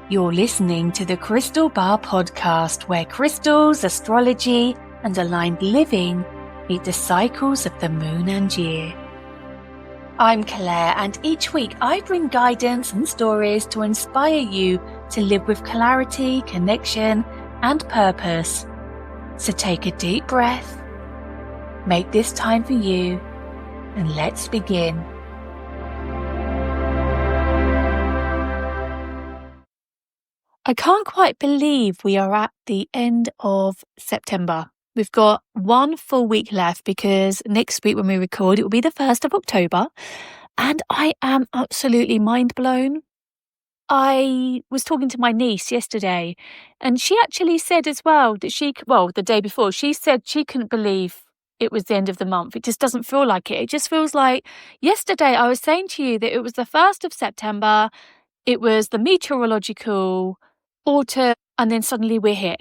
You're listening to the Crystal Bar podcast, where crystals, astrology, and aligned living meet the cycles of the moon and year. I'm Claire, and each week I bring guidance and stories to inspire you to live with clarity, connection, and purpose. So take a deep breath, make this time for you, and let's begin. I can't quite believe we are at the end of September. We've got one full week left because next week when we record, it will be the 1st of October. And I am absolutely mind blown. I was talking to my niece yesterday and she actually said as well that the day before, she said she couldn't believe it was the end of the month. It just doesn't feel like it. It just feels like yesterday I was saying to you that it was the 1st of September. It was the meteorological autumn, and then suddenly we're here.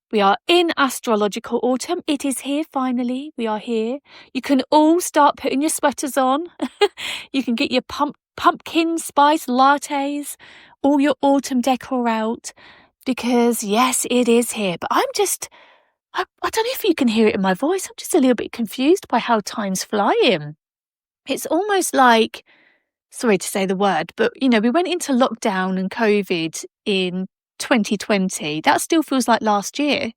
We are in astrological autumn. It is here finally. We are here. You can all start putting your sweaters on. You can get your pumpkin spice lattes, all your autumn decor out, because yes, it is here. But I don't know if you can hear it in my voice. I'm just a little bit confused by how time's flying. It's almost like, sorry to say the word, but we went into lockdown and COVID in 2020. That still feels like last year.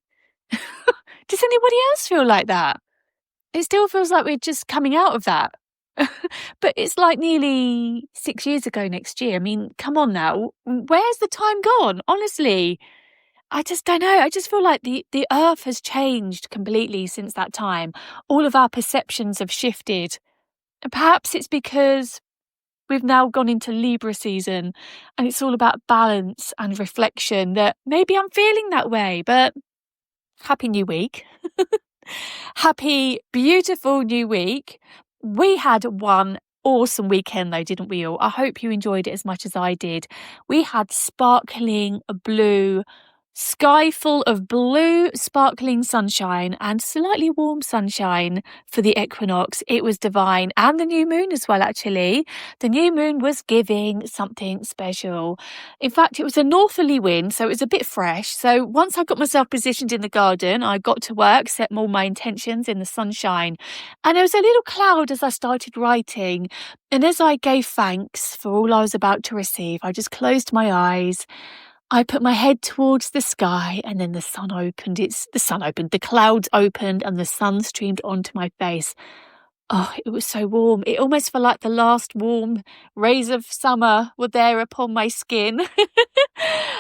Does anybody else feel like that? It still feels like we're just coming out of that. But it's like nearly 6 years ago next year. I mean, come on now. Where's the time gone? Honestly, I just don't know. I just feel like the earth has changed completely since that time. All of our perceptions have shifted. Perhaps it's because we've now gone into Libra season and it's all about balance and reflection that maybe I'm feeling that way. But happy new week. Happy, beautiful new week. We had one awesome weekend though, didn't we all? I hope you enjoyed it as much as I did. We had sparkling blue, sky full of blue sparkling sunshine and slightly warm sunshine for the equinox. It was divine, and the new moon as well, actually. The new moon was giving something special. In fact, it was a northerly wind, so it was a bit fresh. So once I got myself positioned in the garden, I got to work, set all my intentions in the sunshine, and there was a little cloud as I started writing. And as I gave thanks for all I was about to receive, I just closed my eyes. I put my head towards the sky, and then the clouds opened and the sun streamed onto my face. Oh, it was so warm. It almost felt like the last warm rays of summer were there upon my skin.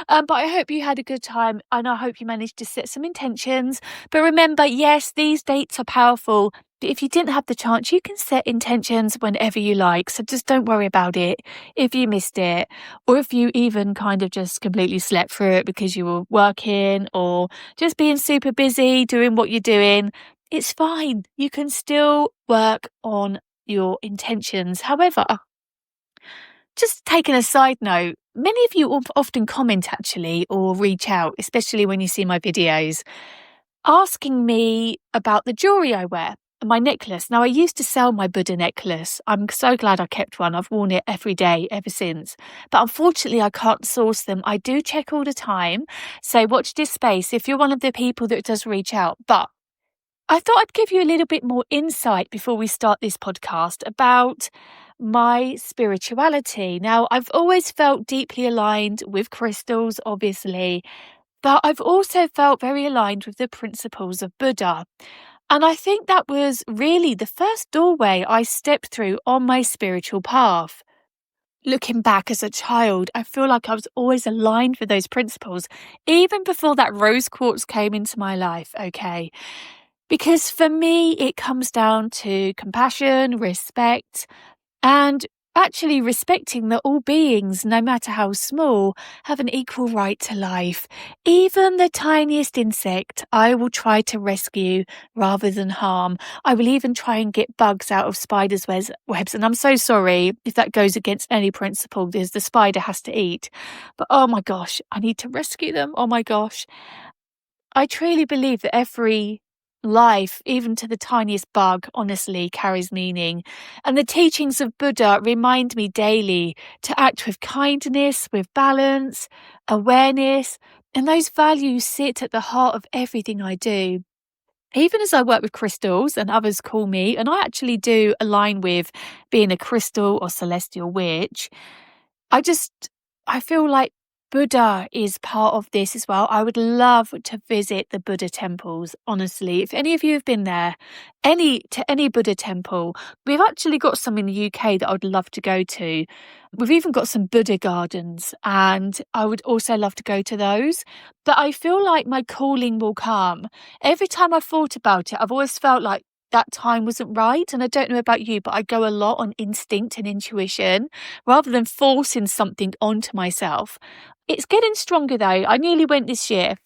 But I hope you had a good time, and I hope you managed to set some intentions. But remember, yes, these dates are powerful. But if you didn't have the chance, you can set intentions whenever you like. So just don't worry about it if you missed it, or if you even kind of just completely slept through it because you were working or just being super busy doing what you're doing. It's fine. You can still work on your intentions. However, just taking a side note, many of you often comment actually or reach out, especially when you see my videos, asking me about the jewellery I wear and my necklace. Now, I used to sell my Buddha necklace. I'm so glad I kept one. I've worn it every day ever since. But unfortunately, I can't source them. I do check all the time. So watch this space if you're one of the people that does reach out. But I thought I'd give you a little bit more insight before we start this podcast about my spirituality. Now, I've always felt deeply aligned with crystals, obviously, but I've also felt very aligned with the principles of Buddha. And I think that was really the first doorway I stepped through on my spiritual path. Looking back as a child, I feel like I was always aligned with those principles, even before that rose quartz came into my life, okay? Because for me, it comes down to compassion, respect, and actually respecting that all beings, no matter how small, have an equal right to life. Even the tiniest insect, I will try to rescue rather than harm. I will even try and get bugs out of spiders' webs. And I'm so sorry if that goes against any principle, because the spider has to eat. But oh my gosh, I need to rescue them. Oh my gosh. I truly believe that every life, even to the tiniest bug, honestly carries meaning. And the teachings of Buddha remind me daily to act with kindness, with balance, awareness, and those values sit at the heart of everything I do. Even as I work with crystals and others call me, and I actually do align with being a crystal or celestial witch, I just, I feel like Buddha is part of this as well. I would love to visit the Buddha temples, honestly. If any of you have been there, any Buddha temple, we've actually got some in the UK that I would love to go to. We've even got some Buddha gardens, and I would also love to go to those. But I feel like my calling will come. Every time I've thought about it, I've always felt like that time wasn't right. And I don't know about you, but I go a lot on instinct and intuition rather than forcing something onto myself. It's getting stronger though. I nearly went this year.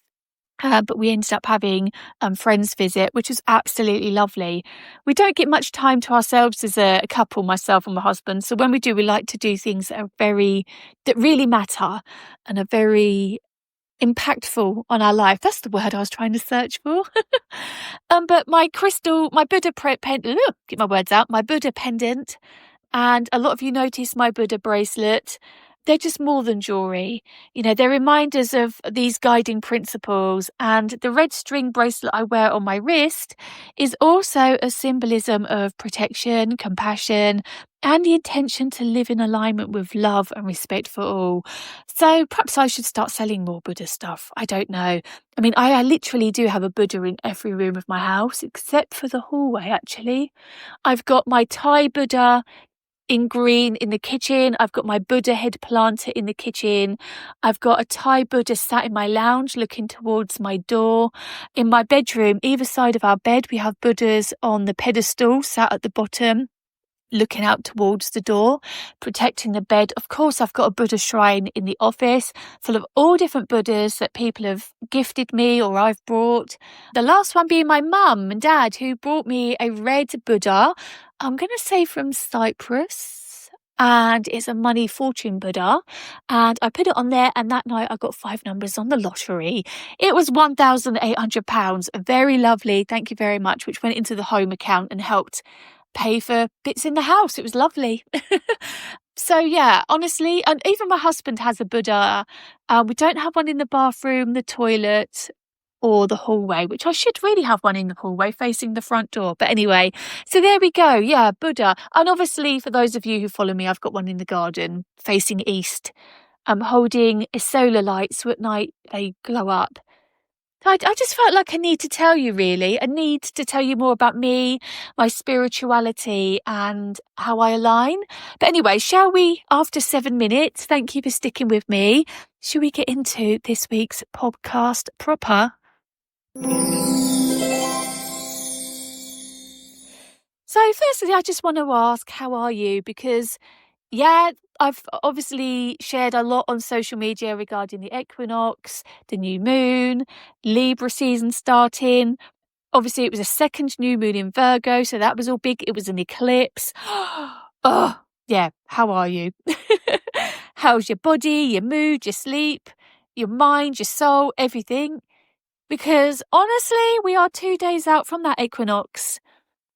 But we ended up having friends visit, which was absolutely lovely. We don't get much time to ourselves as a couple, myself and my husband. So when we do, we like to do things that really matter and are very impactful on our life. That's the word I was trying to search for. But my Buddha get my words out, my Buddha pendant, and a lot of you notice my Buddha bracelet. They're just more than jewelry. They're reminders of these guiding principles. And the red string bracelet I wear on my wrist is also a symbolism of protection, compassion, and the intention to live in alignment with love and respect for all. So perhaps I should start selling more Buddha stuff. I don't know. I mean, I literally do have a Buddha in every room of my house, except for the hallway, actually. I've got my Thai Buddha in green in the kitchen. I've got my Buddha head planter in the kitchen. I've got a Thai Buddha sat in my lounge looking towards my door. In my bedroom, either side of our bed, we have Buddhas on the pedestal sat at the bottom, looking out towards the door, protecting the bed. Of course, I've got a Buddha shrine in the office full of all different Buddhas that people have gifted me or I've brought. The last one being my mum and dad, who brought me a red Buddha, I'm going to say from Cyprus, and it's a money fortune Buddha. And I put it on there, and that night I got 5 numbers on the lottery. It was £1,800. Very lovely. Thank you very much, which went into the home account and helped pay for bits in the house. It was lovely. So yeah, honestly, and even my husband has a Buddha. We don't have one in the bathroom, the toilet, or the hallway, which I should really have one in the hallway facing the front door. But anyway, so there we go. Yeah, Buddha. And obviously, for those of you who follow me, I've got one in the garden facing east. I'm holding a solar light, so at night they glow up. I just felt like I need to tell you, really. I need to tell you more about me, my spirituality, and how I align. But anyway, shall we, after 7 minutes, thank you for sticking with me, shall we get into this week's podcast proper? So firstly, I just want to ask, how are you? Because yeah, I've obviously shared a lot on social media regarding the equinox, the new moon, Libra season starting. Obviously, it was a second new moon in Virgo, so that was all big. It was an eclipse. Oh, yeah. How are you? How's your body, your mood, your sleep, your mind, your soul, everything? Because honestly, we are 2 days out from that equinox.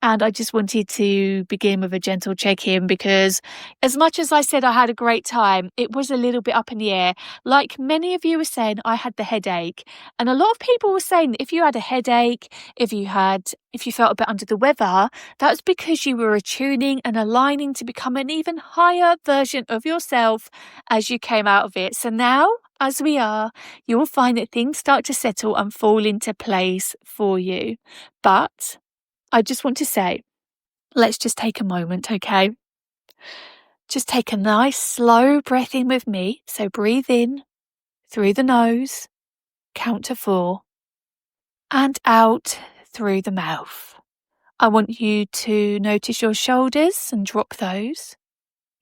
And I just wanted to begin with a gentle check-in because as much as I said I had a great time, it was a little bit up in the air. Like many of you were saying, I had the headache. And a lot of people were saying that if you had a headache, if you felt a bit under the weather, that's because you were attuning and aligning to become an even higher version of yourself as you came out of it. So now, as we are, you will find that things start to settle and fall into place for you. But I just want to say, let's just take a moment, okay? Just take a nice slow breath in with me. So breathe in through the nose, count to 4, and out through the mouth. I want you to notice your shoulders and drop those.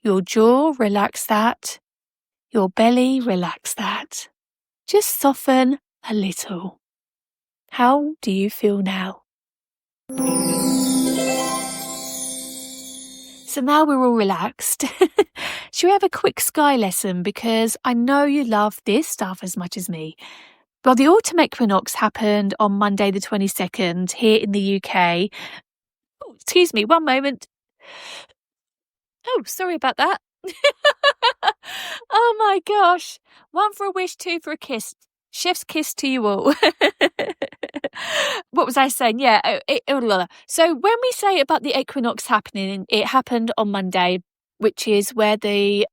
Your jaw, relax that. Your belly, relax that. Just soften a little. How do you feel now? So now we're all relaxed. Should we have a quick sky lesson? Because I know you love this stuff as much as me. Well, the autumn equinox happened on Monday the 22nd here in the UK. Oh, excuse me, one moment. Oh, sorry about that. Oh my gosh. One for a wish, two for a kiss. Chef's kiss to you all. What was I saying? Yeah. So when we say about the equinox happening, it happened on Monday, which is where the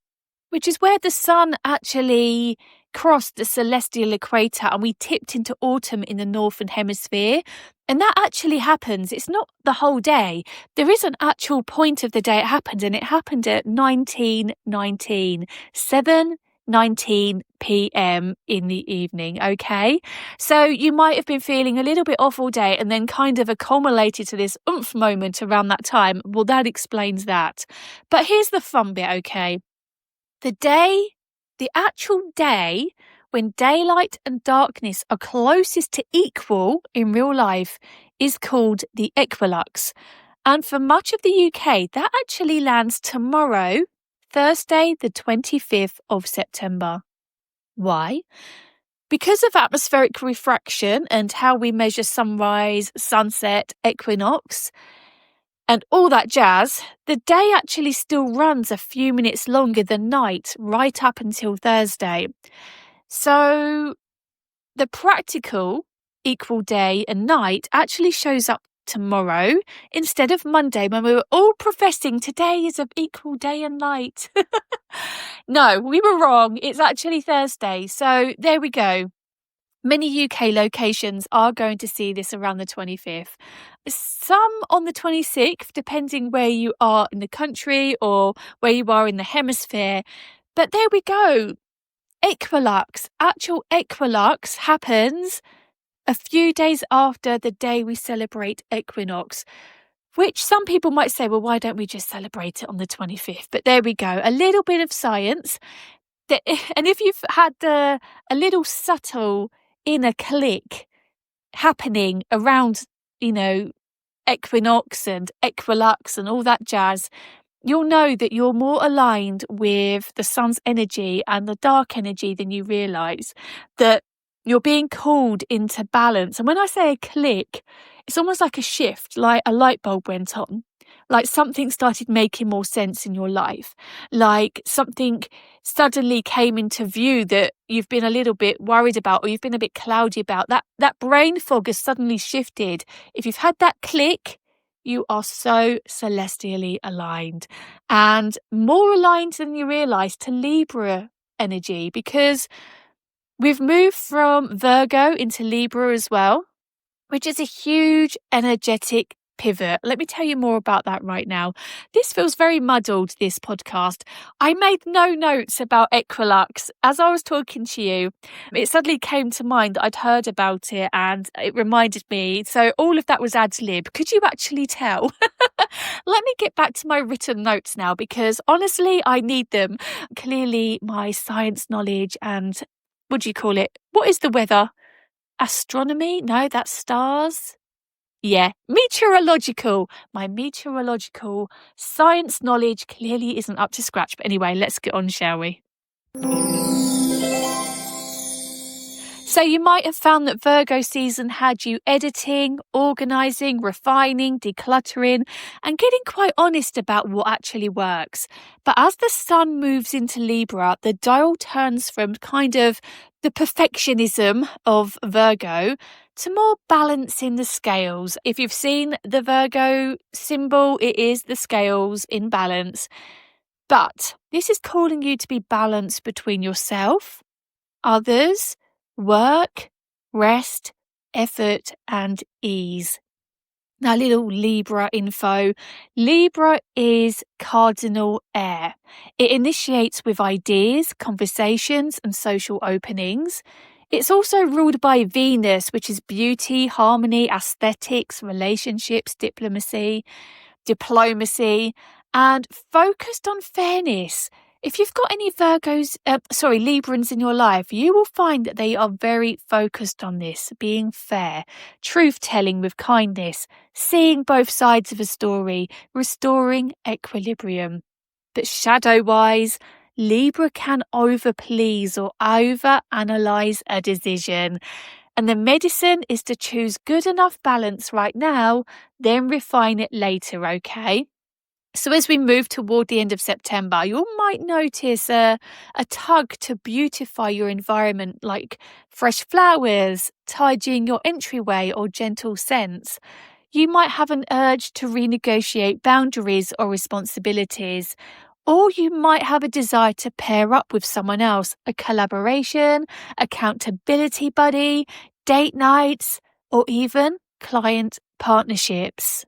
sun actually crossed the celestial equator and we tipped into autumn in the northern hemisphere. And that actually happens. It's not the whole day. There is an actual point of the day it happened, and it happened at 7:19 p.m. in the evening, okay? So you might have been feeling a little bit off all day and then kind of accumulated to this oomph moment around that time. Well, that explains that. But here's the fun bit, okay? The actual day when daylight and darkness are closest to equal in real life is called the equinox. And for much of the UK, that actually lands tomorrow, Thursday, the 25th of September. Why? Because of atmospheric refraction and how we measure sunrise, sunset, equinox, and all that jazz, the day actually still runs a few minutes longer than night, right up until Thursday. So the practical equal day and night actually shows up tomorrow instead of Monday, when we were all professing today is an equal day and night. No, we were wrong. It's actually Thursday. So there we go. Many UK locations are going to see this around the 25th. Some on the 26th, depending where you are in the country or where you are in the hemisphere. But there we go. Actual equinox happens a few days after the day we celebrate equinox, which some people might say, well, why don't we just celebrate it on the 25th? But there we go. A little bit of science. And if you've had a little subtle inner click happening around, equinox and equilux and all that jazz, you'll know that you're more aligned with the sun's energy and the dark energy than you realise, that you're being called into balance. And when I say a click, it's almost like a shift, like a light bulb went on, like something started making more sense in your life, like something suddenly came into view that you've been a little bit worried about or you've been a bit cloudy about. That brain fog has suddenly shifted. If you've had that click, you are so celestially aligned, and more aligned than you realise to Libra energy, because we've moved from Virgo into Libra as well, which is a huge energetic pivot. Let me tell you more about that right now. This feels very muddled, this podcast. I made no notes about equinox. As I was talking to you, it suddenly came to mind that I'd heard about it and it reminded me. So all of that was ad lib. Could you actually tell? Let me get back to my written notes now, because honestly, I need them. Clearly, my science knowledge and what do you call it? What is the weather? Astronomy? No, that's stars. Yeah, meteorological. My meteorological science knowledge clearly isn't up to scratch. But anyway, let's get on, shall we? So you might have found that Virgo season had you editing, organising, refining, decluttering, and getting quite honest about what actually works. But as the sun moves into Libra, the dial turns from kind of the perfectionism of Virgo to more balance in the scales. If you've seen the Virgo symbol, it is the scales in balance. But this is calling you to be balanced between yourself, others, work, rest, effort, and ease. Now, little Libra info. Libra is cardinal air. It initiates with ideas, conversations, and social openings. It's also ruled by Venus, which is beauty, harmony, aesthetics, relationships, diplomacy, and focused on fairness. If you've got any Librans in your life, you will find that they are very focused on this, being fair, truth-telling with kindness, seeing both sides of a story, restoring equilibrium. But shadow-wise, Libra can over-please or over-analyse a decision. And the medicine is to choose good enough balance right now, then refine it later, okay? So as we move toward the end of September, you might notice a tug to beautify your environment, like fresh flowers, tidying your entryway, or gentle scents. You might have an urge to renegotiate boundaries or responsibilities, or you might have a desire to pair up with someone else, a collaboration, accountability buddy, date nights, or even client partnerships.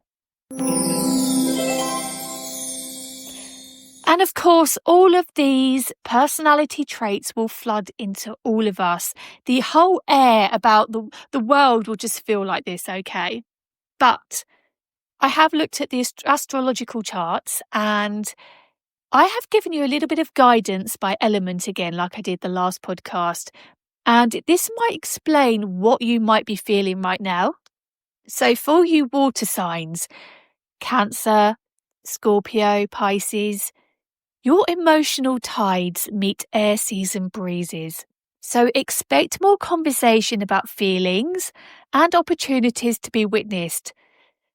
And of course, all of these personality traits will flood into all of us. The whole air about the world will just feel like this, okay? But I have looked at the astrological charts, and I have given you a little bit of guidance by element again, like I did the last podcast. And this might explain what you might be feeling right now. So for you water signs, Cancer, Scorpio, Pisces, your emotional tides meet air season breezes. So expect more conversation about feelings and opportunities to be witnessed.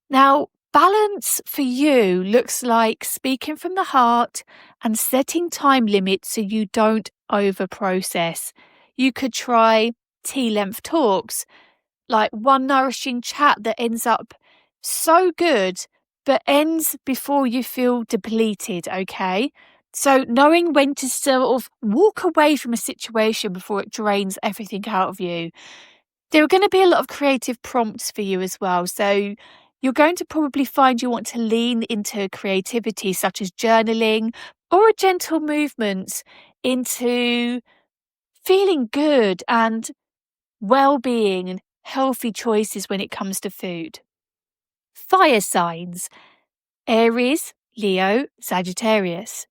Now, balance for you looks like speaking from the heart and setting time limits so you don't over-process. You could try tea-length talks, like one nourishing chat that ends up so good but ends before you feel depleted, okay? So knowing when to sort of walk away from a situation before it drains everything out of you. There are going to be a lot of creative prompts for you as well. So you're going to probably find you want to lean into creativity, such as journaling or a gentle movement into feeling good and well-being and healthy choices when it comes to food. Fire signs: Aries, Leo, Sagittarius.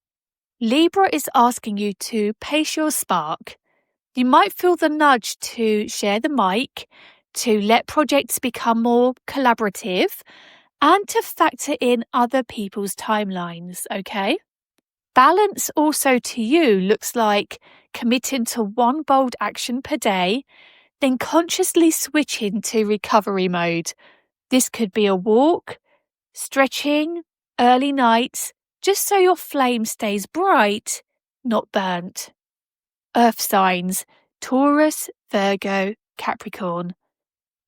Libra is asking you to pace your spark. You might feel the nudge to share the mic, to let projects become more collaborative, and to factor in other people's timelines, okay? Balance also to you looks like committing to one bold action per day, then consciously switching to recovery mode. This could be a walk, stretching, early nights, just so your flame stays bright, not burnt. Earth signs: Taurus, Virgo, Capricorn.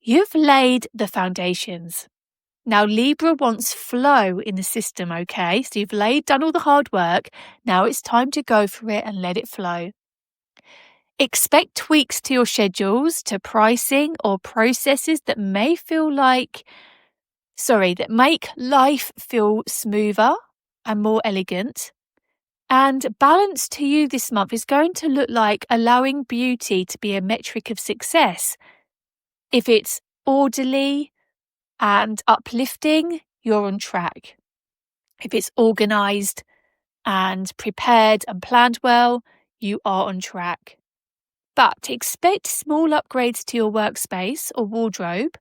You've laid the foundations. Now Libra wants flow in the system, okay? So you've done all the hard work. Now it's time to go for it and let it flow. Expect tweaks to your schedules, to pricing or processes that make life feel smoother and more elegant. And balance to you this month is going to look like allowing beauty to be a metric of success. If it's orderly and uplifting, you're on track. If it's organised and prepared and planned well, you are on track. But expect small upgrades to your workspace or wardrobe,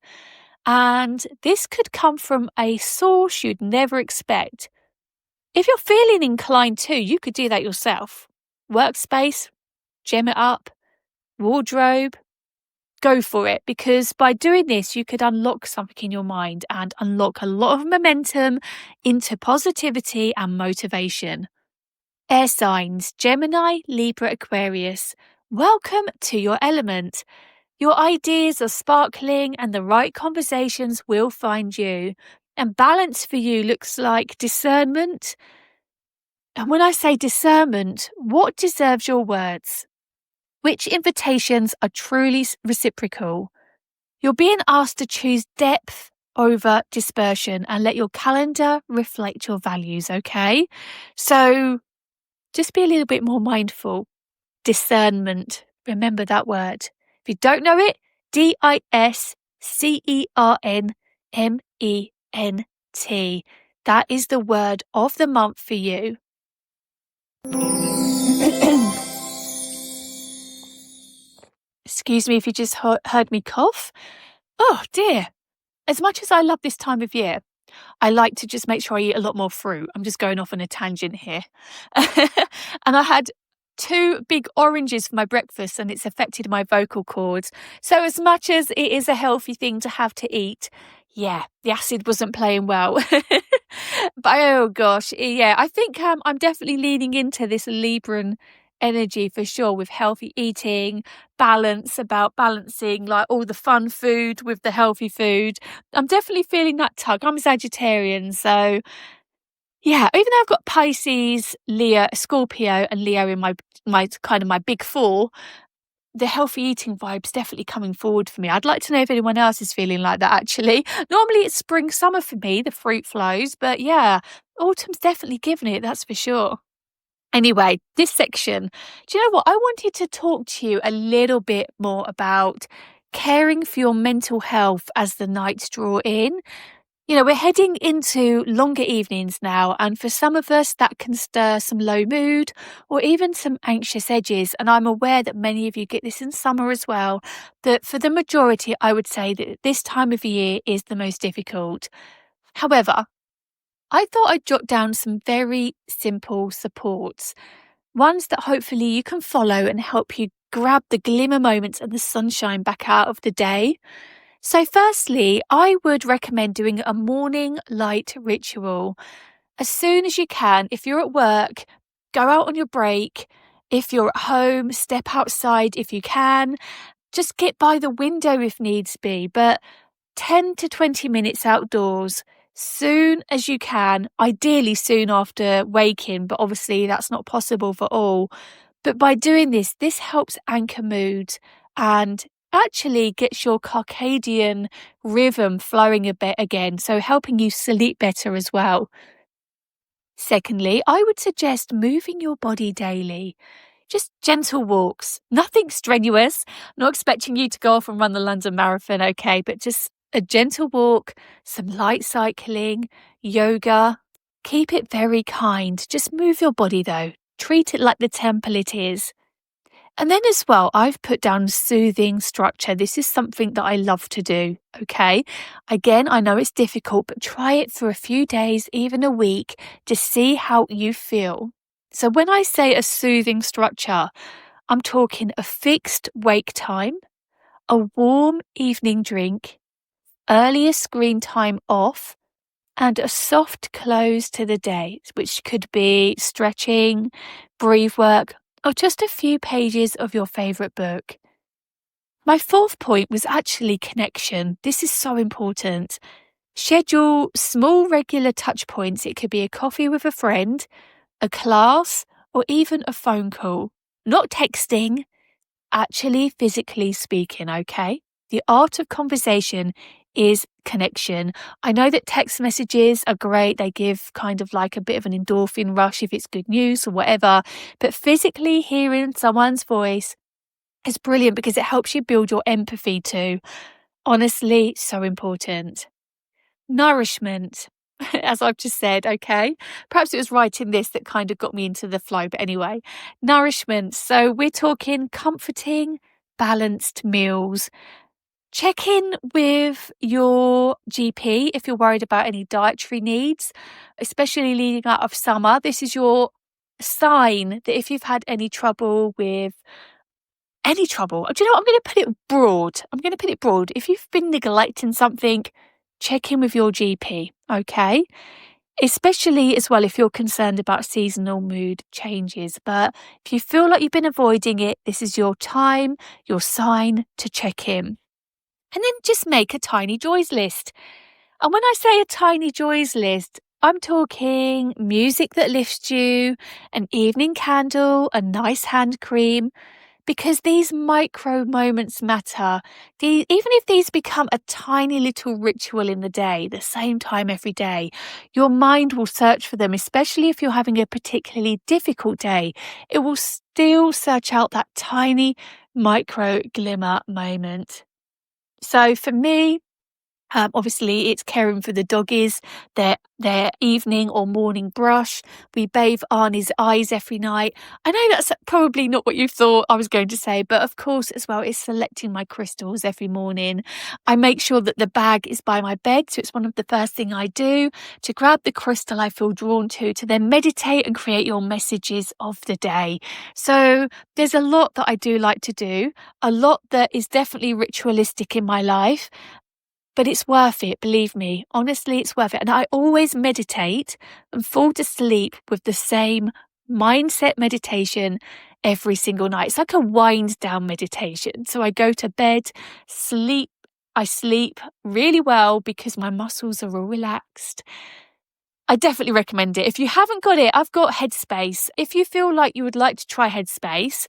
and this could come from a source you'd never expect. If you're feeling inclined to, you could do that yourself. Workspace, gem it up, wardrobe, go for it, because by doing this, you could unlock something in your mind and unlock a lot of momentum into positivity and motivation. Air signs: Gemini, Libra, Aquarius. Welcome to your element. Your ideas are sparkling and the right conversations will find you. And balance for you looks like discernment. And when I say discernment, what deserves your words? Which invitations are truly reciprocal? You're being asked to choose depth over dispersion and let your calendar reflect your values, okay? So just be a little bit more mindful. Discernment. Remember that word. If you don't know it, DISCERNMENT. That is the word of the month for you. Excuse me if you just heard me cough. Oh dear. As much as I love this time of year, I like to just make sure I eat a lot more fruit. I'm just going off on a tangent here. And I had 2 big oranges for my breakfast and it's affected my vocal cords. So as much as it is a healthy thing to have to eat, yeah, the acid wasn't playing well. But oh gosh, yeah, I think I'm definitely leaning into this Libran energy for sure, with healthy eating, balance, about balancing like all the fun food with the healthy food. I'm definitely feeling that tug. I'm a Sagittarian, so yeah, even though I've got Pisces, Leo, Scorpio, and Leo in my kind of my big four, the healthy eating vibe's definitely coming forward for me. I'd like to know if anyone else is feeling like that actually. Normally it's spring, summer for me, the fruit flows, but yeah, autumn's definitely giving it, that's for sure. Anyway, this section, do you know what? I wanted to talk to you a little bit more about caring for your mental health as the nights draw in. You know, we're heading into longer evenings now, and for some of us, that can stir some low mood or even some anxious edges. And I'm aware that many of you get this in summer as well. That for the majority, I would say that this time of year is the most difficult. However, I thought I'd jot down some very simple supports, ones that hopefully you can follow and help you grab the glimmer moments and the sunshine back out of the day. So, firstly, I would recommend doing a morning light ritual. As soon as you can, if you're at work, go out on your break. If you're at home, step outside if you can. Just get by the window if needs be, but 10 to 20 minutes outdoors soon as you can, ideally soon after waking, but obviously that's not possible for all. But by doing this, this helps anchor mood and actually gets your circadian rhythm flowing a bit again, so helping you sleep better as well. Secondly, I would suggest moving your body daily. Just gentle walks, nothing strenuous. Not expecting you to go off and run the London Marathon, okay, but just a gentle walk, some light cycling, yoga. Keep it very kind. Just move your body though. Treat it like the temple it is. And then as well, I've put down soothing structure. This is something that I love to do, okay? Again, I know it's difficult, but try it for a few days, even a week, to see how you feel. So when I say a soothing structure, I'm talking a fixed wake time, a warm evening drink, earlier screen time off, and a soft close to the day, which could be stretching, breathe work, or just a few pages of your favourite book. My fourth point was actually connection. This is so important. Schedule small regular touch points. It could be a coffee with a friend, a class, or even a phone call. Not texting, actually physically speaking, okay? The art of conversation is connection. I know that text messages are great. They give kind of like a bit of an endorphin rush if it's good news or whatever. But physically hearing someone's voice is brilliant because it helps you build your empathy too. Honestly, so important. Nourishment, as I've just said, okay? Perhaps it was writing this that kind of got me into the flow, but anyway, nourishment. So we're talking comforting, balanced meals. Check in with your GP if you're worried about any dietary needs, especially leading out of summer. This is your sign that if you've had any trouble with any trouble, do you know what? I'm going to put it broad. If you've been neglecting something, check in with your GP, okay? Especially as well if you're concerned about seasonal mood changes. But if you feel like you've been avoiding it, this is your time, your sign to check in. And then just make a tiny joys list. And when I say a tiny joys list, I'm talking music that lifts you, an evening candle, a nice hand cream, because these micro moments matter. Even if these become a tiny little ritual in the day, the same time every day, your mind will search for them, especially if you're having a particularly difficult day. It will still search out that tiny micro glimmer moment. So for me, obviously, it's caring for the doggies, their evening or morning brush. We bathe Arnie's eyes every night. I know that's probably not what you thought I was going to say, but of course, as well, is selecting my crystals every morning. I make sure that the bag is by my bed, so it's one of the first thing I do to grab the crystal I feel drawn to then meditate and create your messages of the day. So there's a lot that I do like to do, a lot that is definitely ritualistic in my life. But it's worth it, believe me. Honestly, it's worth it. And I always meditate and fall asleep with the same mindset meditation every single night. It's like a wind down meditation. So I go to bed, sleep. I sleep really well because my muscles are all relaxed. I definitely recommend it. If you haven't got it, I've got Headspace. If you feel like you would like to try Headspace,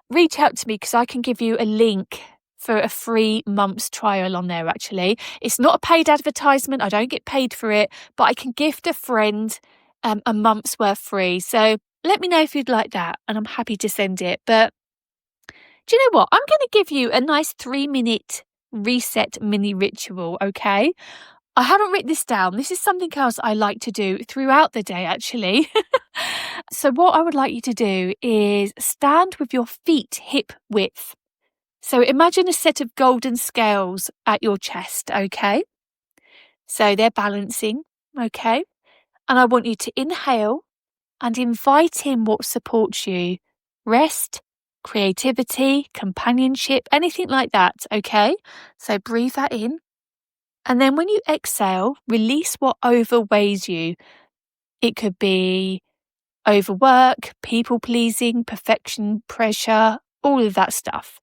reach out to me because I can give you a link for a free month's trial on there, actually. It's not a paid advertisement. I don't get paid for it, but I can gift a friend a month's worth free. So let me know if you'd like that, and I'm happy to send it. But do you know what? I'm going to give you a nice 3-minute reset mini ritual, okay? I haven't written this down. This is something else I like to do throughout the day, actually. So what I would like you to do is stand with your feet hip width. So imagine a set of golden scales at your chest, okay? So they're balancing, okay? And I want you to inhale and invite in what supports you. Rest, creativity, companionship, anything like that, okay? So breathe that in. And then when you exhale, release what overweighs you. It could be overwork, people-pleasing, perfection, pressure, all of that stuff.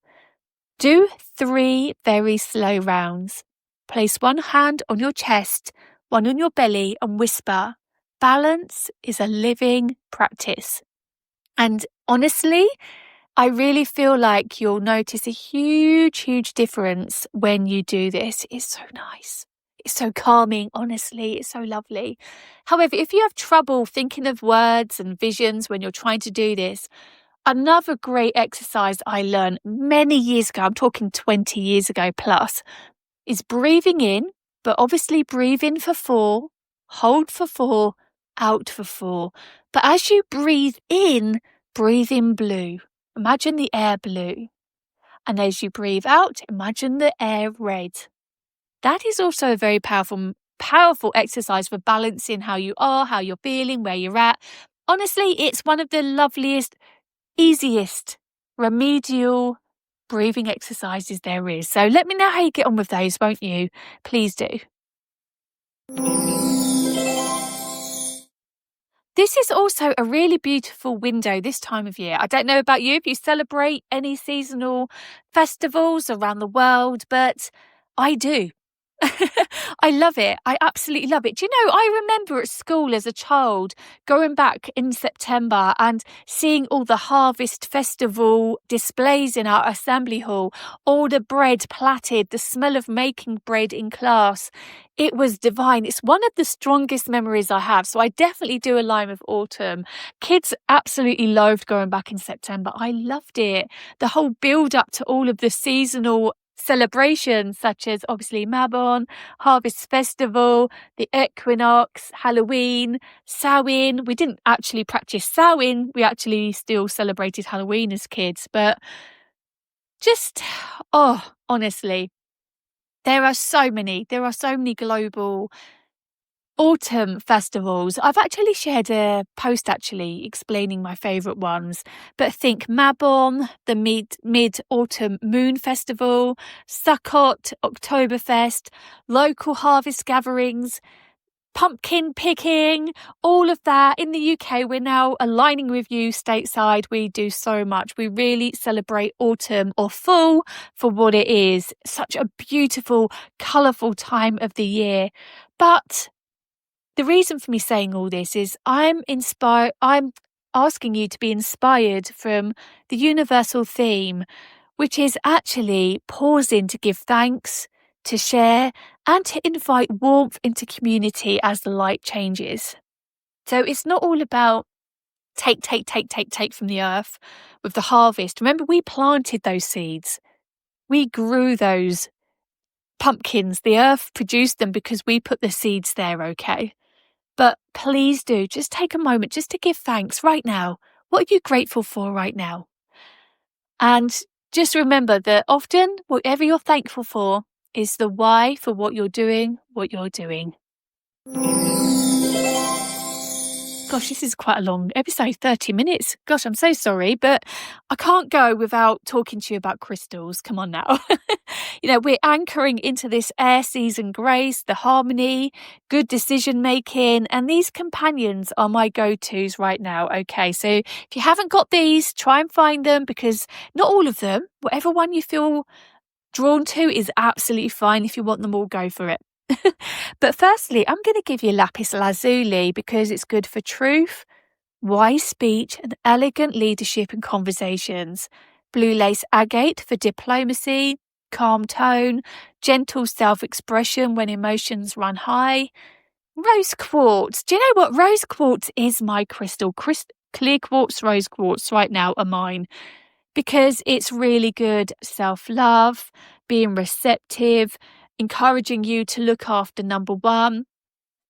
Do 3 very slow rounds. Place one hand on your chest, one on your belly, and whisper, balance is a living practice. And honestly, I really feel like you'll notice a huge difference when you do this. It's so nice. It's so calming, honestly. It's so lovely. However, if you have trouble thinking of words and visions when you're trying to do this, another great exercise I learned many years ago, I'm talking 20 years ago plus, is breathing in, but obviously breathe in for 4, hold for 4, out for 4. But as you breathe in blue. Imagine the air blue. And as you breathe out, imagine the air red. That is also a very powerful exercise for balancing how you are, how you're feeling, where you're at. Honestly, it's one of the loveliest, easiest remedial breathing exercises there is. So let me know how you get on with those, won't you? Please do. This is also a really beautiful window this time of year. I don't know about you if you celebrate any seasonal festivals around the world, but I do. I love it. I absolutely love it. Do you know, I remember at school as a child going back in September and seeing all the harvest festival displays in our assembly hall, all the bread plaited, the smell of making bread in class. It was divine. It's one of the strongest memories I have. So I definitely do align with autumn. Kids absolutely loved going back in September. I loved it. The whole build up to all of the seasonal celebrations such as obviously Mabon, Harvest Festival, the equinox, Halloween, Samhain. We didn't actually practice Samhain. We actually still celebrated Halloween as kids. But just, honestly, there are so many global autumn festivals. I've actually shared a post explaining my favourite ones, but think Mabon, the mid-autumn moon festival, Sukkot, Oktoberfest, local harvest gatherings, pumpkin picking, all of that. In the UK, we're now aligning with you stateside. We do so much. We really celebrate autumn or fall for what it is. Such a beautiful, colourful time of the year. But the reason for me saying all this is I'm asking you to be inspired from the universal theme, which is actually pausing to give thanks, to share, and to invite warmth into community as the light changes. So it's not all about take from the earth with the harvest. Remember, we planted those seeds. We grew those pumpkins. The earth produced them because we put the seeds there, okay? But please do just take a moment just to give thanks right now. What are you grateful for right now? And just remember that often whatever you're thankful for is the why for what you're doing, what you're doing. Gosh, this is quite a long episode, 30 minutes. Gosh, I'm so sorry, but I can't go without talking to you about crystals. Come on now. We're anchoring into this air season grace, the harmony, good decision making, and these companions are my go-tos right now. Okay, so if you haven't got these, try and find them, because not all of them, whatever one you feel drawn to is absolutely fine. If you want them all, go for it. But firstly, I'm going to give you lapis lazuli because it's good for truth, wise speech, and elegant leadership and conversations. Blue lace agate for diplomacy, calm tone, gentle self-expression when emotions run high. Rose quartz. Do you know what? Rose quartz is my crystal. Clear quartz, rose quartz right now are mine, because it's really good self-love, being receptive, encouraging you to look after number one,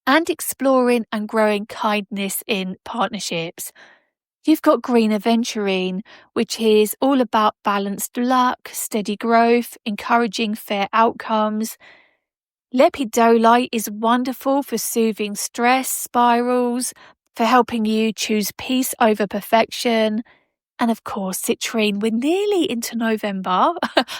and exploring and growing kindness in partnerships. You've got green aventurine, which is all about balanced luck, steady growth, encouraging fair outcomes. Lepidolite is wonderful for soothing stress spirals, for helping you choose peace over perfection. And of course, citrine. We're nearly into November.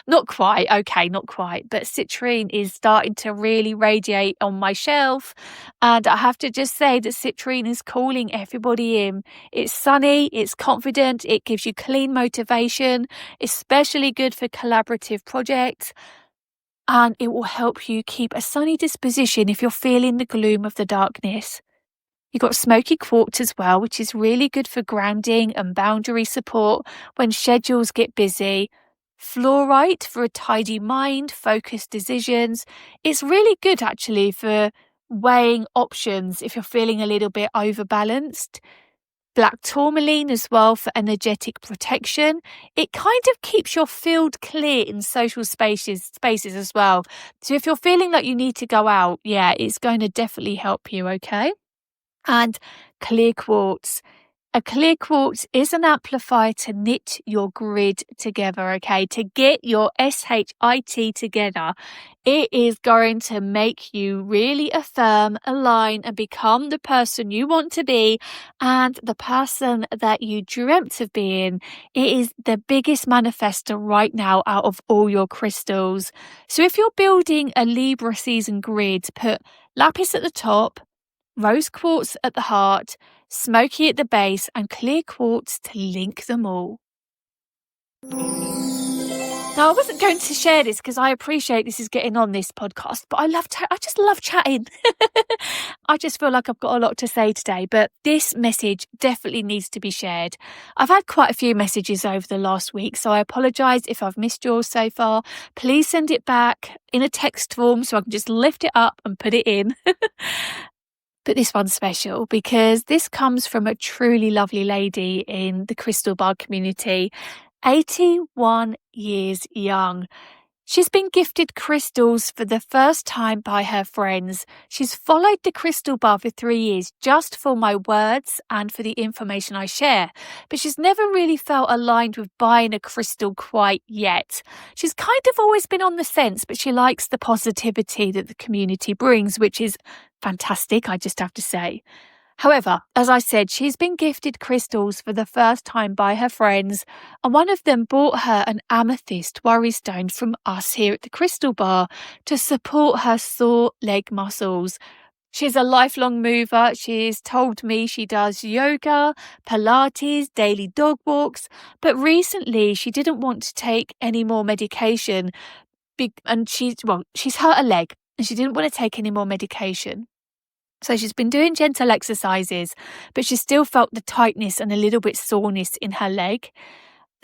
Not quite, but citrine is starting to really radiate on my shelf. And I have to just say that citrine is calling everybody in. It's sunny, it's confident, it gives you clean motivation, especially good for collaborative projects. And it will help you keep a sunny disposition if you're feeling the gloom of the darkness. You've got smoky quartz as well, which is really good for grounding and boundary support when schedules get busy. Fluorite for a tidy mind, focused decisions. It's really good actually for weighing options if you're feeling a little bit overbalanced. Black tourmaline as well for energetic protection. It kind of keeps your field clear in social spaces as well. So if you're feeling like you need to go out, it's going to definitely help you, okay? And clear quartz. A clear quartz is an amplifier to knit your grid together, okay? To get your SHIT together. It is going to make you really affirm, align, and become the person you want to be and the person that you dreamt of being. It is the biggest manifestor right now out of all your crystals. So if you're building a Libra season grid, put lapis at the top, rose quartz at the heart, smoky at the base, and clear quartz to link them all. Now, I wasn't going to share this because I appreciate this is getting on this podcast, but I just love chatting. I just feel like I've got a lot to say today, but this message definitely needs to be shared. I've had quite a few messages over the last week, so I apologise if I've missed yours so far. Please send it back in a text form so I can just lift it up and put it in. But this one's special because this comes from a truly lovely lady in the crystal bar community, 81 years young. She's been gifted crystals for the first time by her friends. She's followed the crystal bar for 3 years just for my words and for the information I share. But she's never really felt aligned with buying a crystal quite yet. She's kind of always been on the fence, but she likes the positivity that the community brings, which is fantastic, I just have to say. However, as I said, she's been gifted crystals for the first time by her friends, and one of them bought her an amethyst worry stone from us here at the Crystal Bar to support her sore leg muscles. She's a lifelong mover. She's told me she does yoga, Pilates, daily dog walks, but recently she didn't want to take any more medication and she's hurt a leg and she didn't want to take any more medication. So she's been doing gentle exercises, but she still felt the tightness and a little bit soreness in her leg.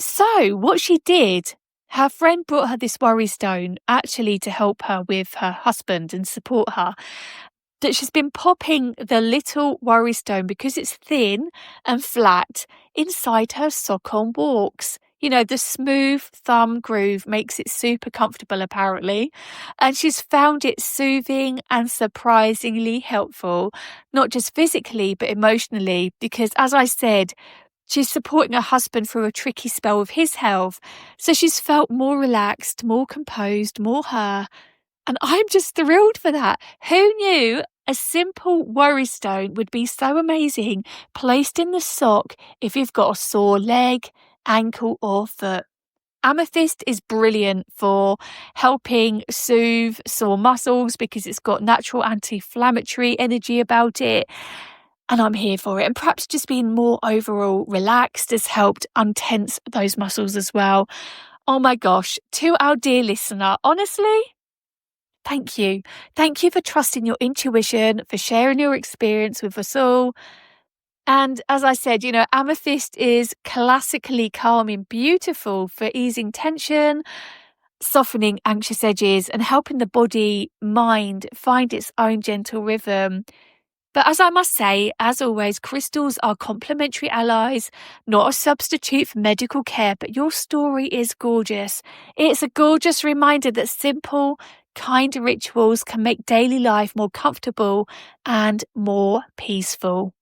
So what she did, her friend brought her this worry stone actually to help her with her husband and support her. That she's been popping the little worry stone because it's thin and flat inside her sock on walks. You know, the smooth thumb groove makes it super comfortable, apparently. And she's found it soothing and surprisingly helpful, not just physically, but emotionally, because as I said, she's supporting her husband through a tricky spell with his health. So she's felt more relaxed, more composed, more her. And I'm just thrilled for that. Who knew A simple worry stone would be so amazing, placed in the sock if you've got a sore leg, ankle, or foot. Amethyst is brilliant for helping soothe sore muscles because it's got natural anti-inflammatory energy about it. And I'm here for it. And perhaps just being more overall relaxed has helped untense those muscles as well. Oh my gosh, to our dear listener, honestly, thank you. Thank you for trusting your intuition, for sharing your experience with us all. And as I said, amethyst is classically calming, beautiful for easing tension, softening anxious edges, and helping the body, mind find its own gentle rhythm. But as I must say, as always, crystals are complementary allies, not a substitute for medical care, but your story is gorgeous. It's a gorgeous reminder that simple, kind rituals can make daily life more comfortable and more peaceful.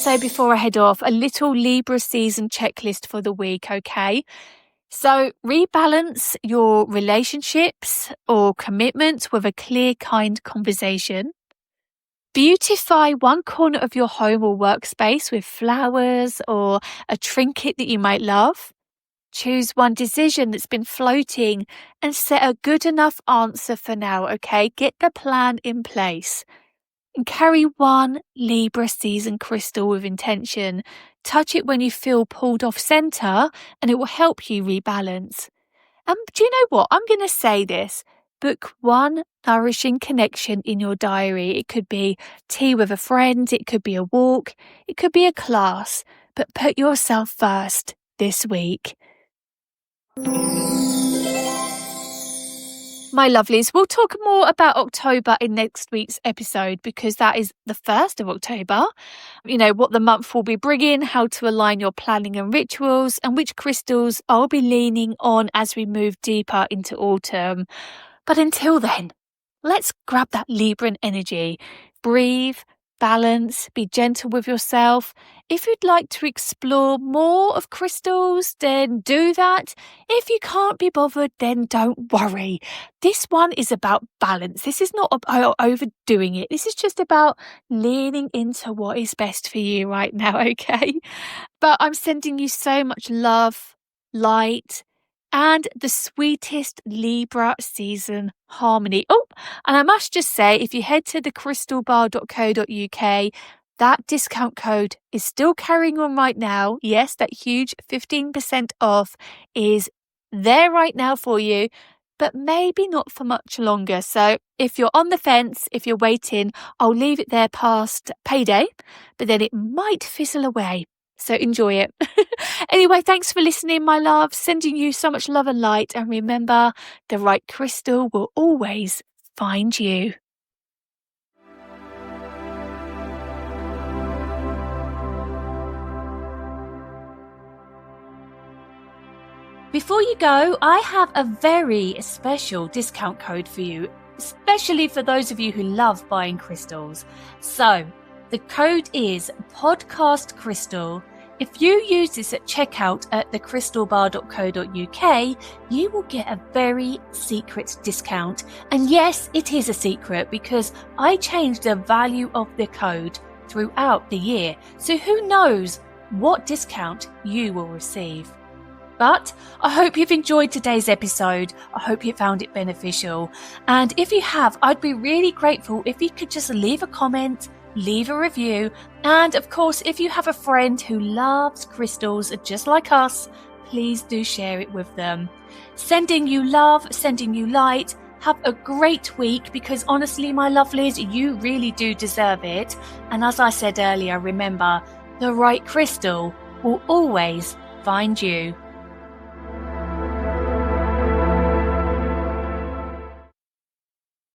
So before I head off, a little Libra season checklist for the week, okay? So rebalance your relationships or commitments with a clear, kind conversation. Beautify one corner of your home or workspace with flowers or a trinket that you might love. Choose one decision that's been floating and set a good enough answer for now, okay? Get the plan in place. And carry one Libra season crystal with intention. Touch it when you feel pulled off center and it will help you rebalance. And do you know what? I'm going to say this. Book one nourishing connection in your diary. It could be tea with a friend. It could be a walk. It could be a class. But put yourself first this week. My lovelies, we'll talk more about October in next week's episode because that is the 1st of October. What the month will be bringing, how to align your planning and rituals, and which crystals I'll be leaning on as we move deeper into autumn. But until then, let's grab that Libran energy. Breathe, balance, be gentle with yourself. If you'd like to explore more of crystals, then do that. If you can't be bothered, then don't worry. This one is about balance. This is not about overdoing it. This is just about leaning into what is best for you right now, okay? But I'm sending you so much love, light, and the sweetest Libra season harmony. Oh, and I must just say, if you head to thecrystalbar.co.uk, that discount code is still carrying on right now. Yes, that huge 15% off is there right now for you, but maybe not for much longer. So if you're on the fence, if you're waiting, I'll leave it there past payday, but then it might fizzle away. So enjoy it. Anyway, thanks for listening, my love. Sending you so much love and light. And remember, the right crystal will always find you. Before you go, I have a very special discount code for you, especially for those of you who love buying crystals. So the code is Podcast Crystal. If you use this at checkout at thecrystalbar.co.uk, you will get a very secret discount. And yes, it is a secret because I changed the value of the code throughout the year. So who knows what discount you will receive. But I hope you've enjoyed today's episode. I hope you found it beneficial. And if you have, I'd be really grateful if you could just leave a comment, leave a review, and of course, if you have a friend who loves crystals just like us, please do share it with them. Sending you love, sending you light. Have a great week because honestly, my lovelies, you really do deserve it. And as I said earlier, remember, the right crystal will always find you.